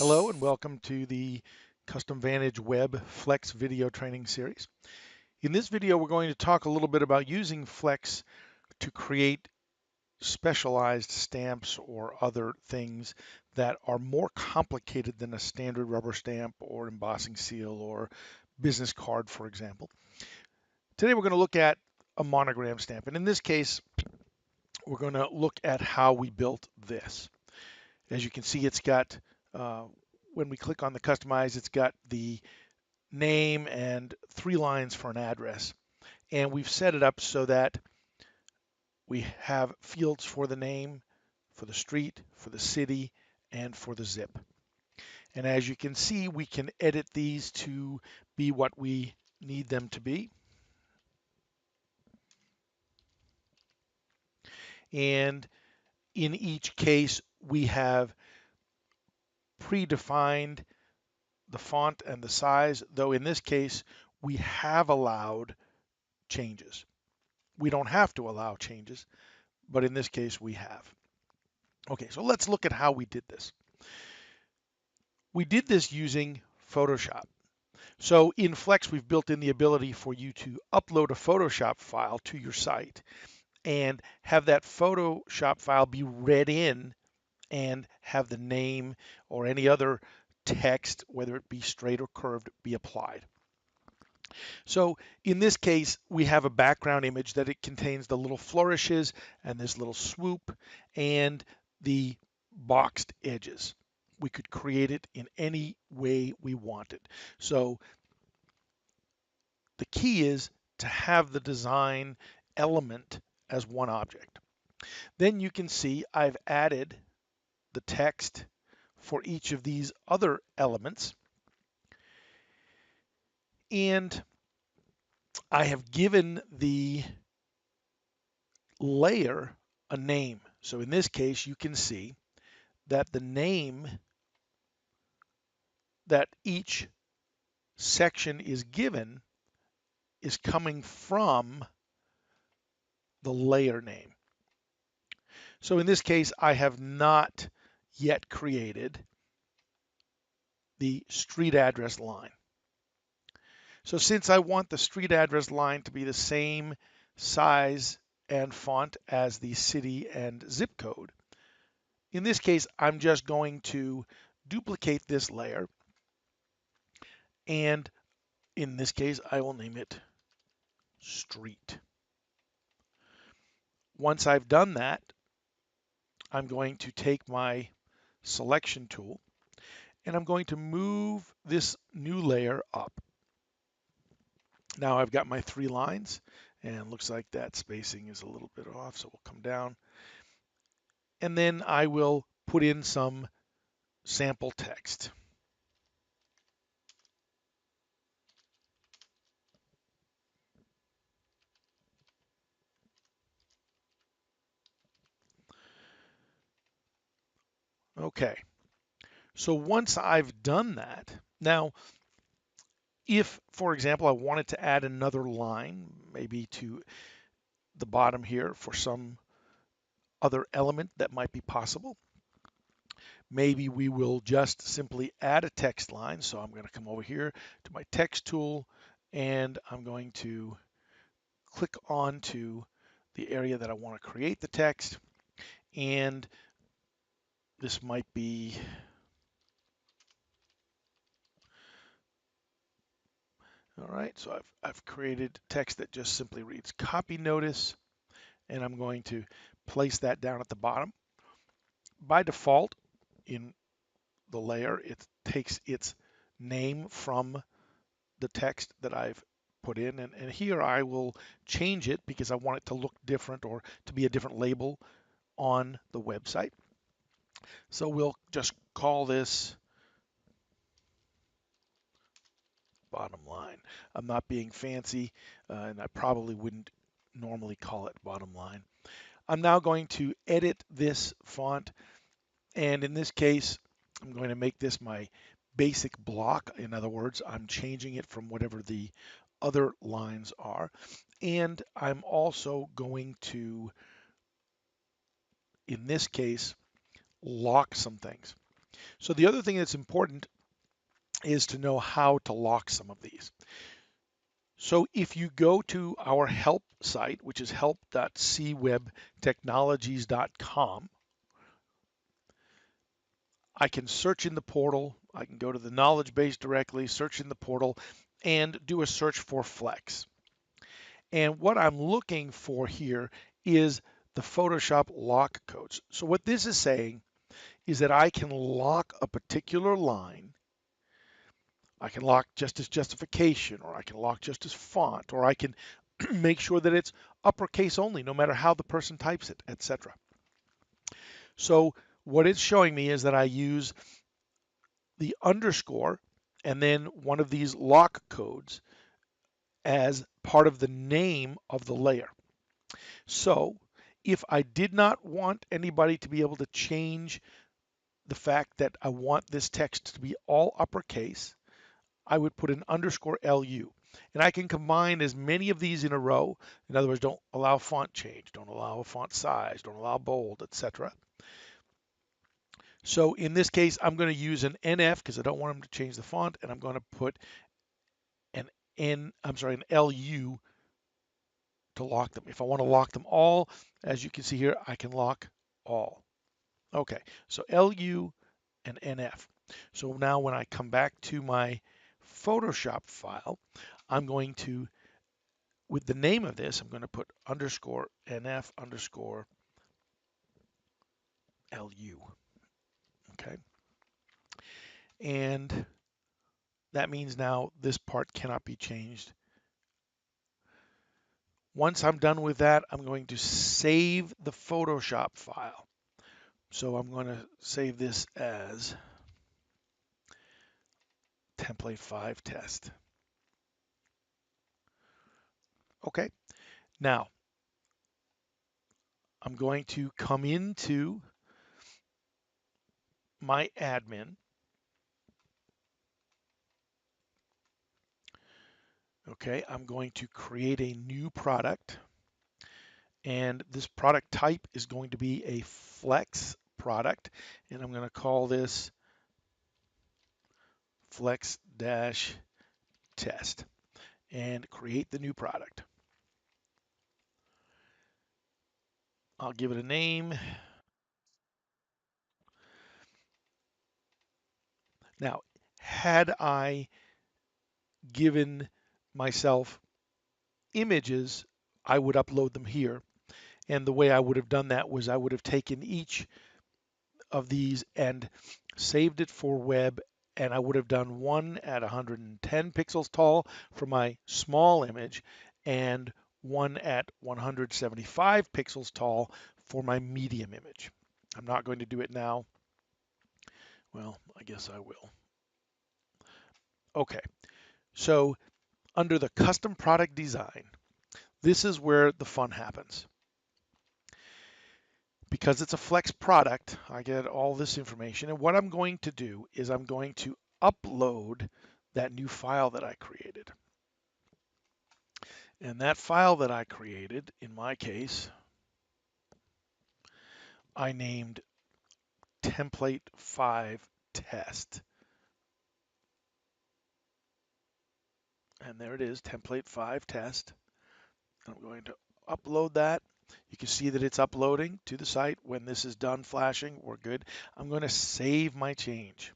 Hello and welcome to the Custom Vantage Web Flex video training series. In this video, we're going to talk a little bit about using Flex to create specialized stamps or other things that are more complicated than a standard rubber stamp or embossing seal or business card, for example. Today, we're going to look at a monogram stamp. And in this case, we're going to look at how we built this. As you can see, it's got when we click on the customize, it's got the name and 3 lines for an address. And we've set it up so that we have fields for the name, for the street, for the city, and for the zip. And as you can see, we can edit these to be what we need them to be. And in each case, we have predefined the font and the size, though in this case, we have allowed changes. We don't have to allow changes, but in this case, we have. Okay, so let's look at how we did this. We did this using Photoshop. So in Flex, we've built in the ability for you to upload a Photoshop file to your site and have that Photoshop file be read in and have the name or any other text, whether it be straight or curved, be applied. So in this case, we have a background image that it contains the little flourishes and this little swoop and the boxed edges. We could create it in any way we wanted. So the key is to have the design element as one object. Then you can see I've added the text for each of these other elements. And I have given the layer a name. So in this case, you can see that the name that each section is given is coming from the layer name. So in this case, I have not yet created the street address line. So since I want the street address line to be the same size and font as the city and zip code, in this case, I'm just going to duplicate this layer. And in this case, I will name it street. Once I've done that, I'm going to take my selection tool and I'm going to move this new layer up. Now I've got my 3 lines and looks like that spacing is a little bit off, so we'll come down. And then I will put in some sample text. Okay, so once I've done that, now if, for example, I wanted to add another line, maybe to the bottom here for some other element that might be possible, maybe we will just simply add a text line. So I'm going to come over here to my text tool and I'm going to click on to the area that I want to create the text. And this might be, all right, so I've created text that just simply reads copy notice, and I'm going to place that down at the bottom. By default, in the layer, it takes its name from the text that I've put in, and here I will change it because I want it to look different or to be a different label on the website. So we'll just call this bottom line. I'm not being fancy, and I probably wouldn't normally call it bottom line. I'm now going to edit this font, and in this case, I'm going to make this my basic block. In other words, I'm changing it from whatever the other lines are. And I'm also going to, in this case, lock some things. So the other thing that's important is to know how to lock some of these. So if you go to our help site, which is help.cwebtechnologies.com, I can search in the portal. I can go to the knowledge base directly, search in the portal, and do a search for Flex. And what I'm looking for here is the Photoshop lock codes. So what this is saying is that I can lock a particular line. I can lock just as justification, or I can lock just as font, or I can make sure that it's uppercase only, no matter how the person types it, etc. So what it's showing me is that I use the underscore and then one of these lock codes as part of the name of the layer. So if I did not want anybody to be able to change the fact that I want this text to be all uppercase, I would put an underscore LU. And I can combine as many of these in a row. In other words, don't allow font change, don't allow a font size, don't allow bold, etc. So in this case, I'm going to use an NF because I don't want them to change the font, and I'm going to put an an LU to lock them. If I want to lock them all, as you can see here, I can lock all. Okay, so LU and NF. So now when I come back to my Photoshop file, I'm going to, with the name of this, I'm going to put underscore NF underscore LU. Okay, and that means now this part cannot be changed. Once I'm done with that, I'm going to save the Photoshop file. So I'm going to save this as template 5 test. Okay, now I'm going to come into my admin. Okay, I'm going to create a new product, and this product type is going to be a flex product, and I'm going to call this flex dash test and create the new product. I'll give it a name. Now, had I given myself images, I would upload them here. And the way I would have done that was I would have taken each of these and saved it for web, and I would have done one at 110 pixels tall for my small image and one at 175 pixels tall for my medium image. I'm not going to do it now. Well, I guess I will. Okay, so under the custom product design, this is where the fun happens. Because it's a flex product, I get all this information. And what I'm going to do is I'm going to upload that new file that I created. And that file that I created, in my case, I named template 5 test. And there it is, template 5 test. I'm going to upload that. You can see that it's uploading to the site. When this is done flashing, we're good. I'm going to save my change.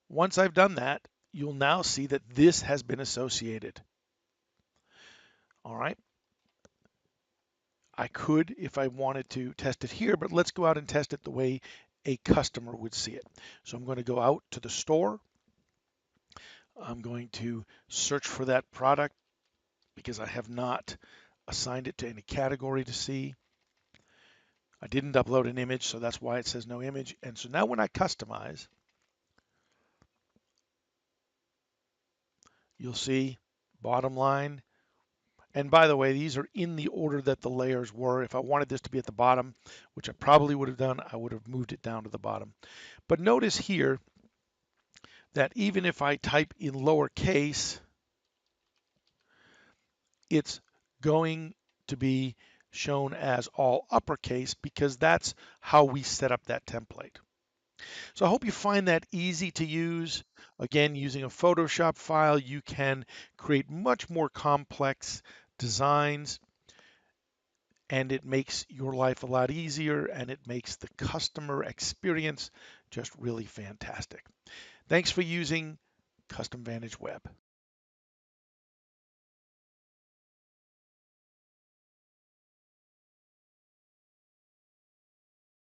Once I've done that, you'll now see that this has been associated. All right. I could, if I wanted to, test it here, but let's go out and test it the way a customer would see it. So I'm going to go out to the store. I'm going to search for that product because I have not assigned it to any category to see. I didn't upload an image, so that's why it says no image. And so now when I customize, you'll see bottom line. And by the way, these are in the order that the layers were. If I wanted this to be at the bottom, which I probably would have done, I would have moved it down to the bottom. But notice here that even if I type in lowercase, it's going to be shown as all uppercase because that's how we set up that template. So I hope you find that easy to use. Again, using a Photoshop file, you can create much more complex designs, and it makes your life a lot easier, and it makes the customer experience just really fantastic. Thanks for using Custom Vantage Web.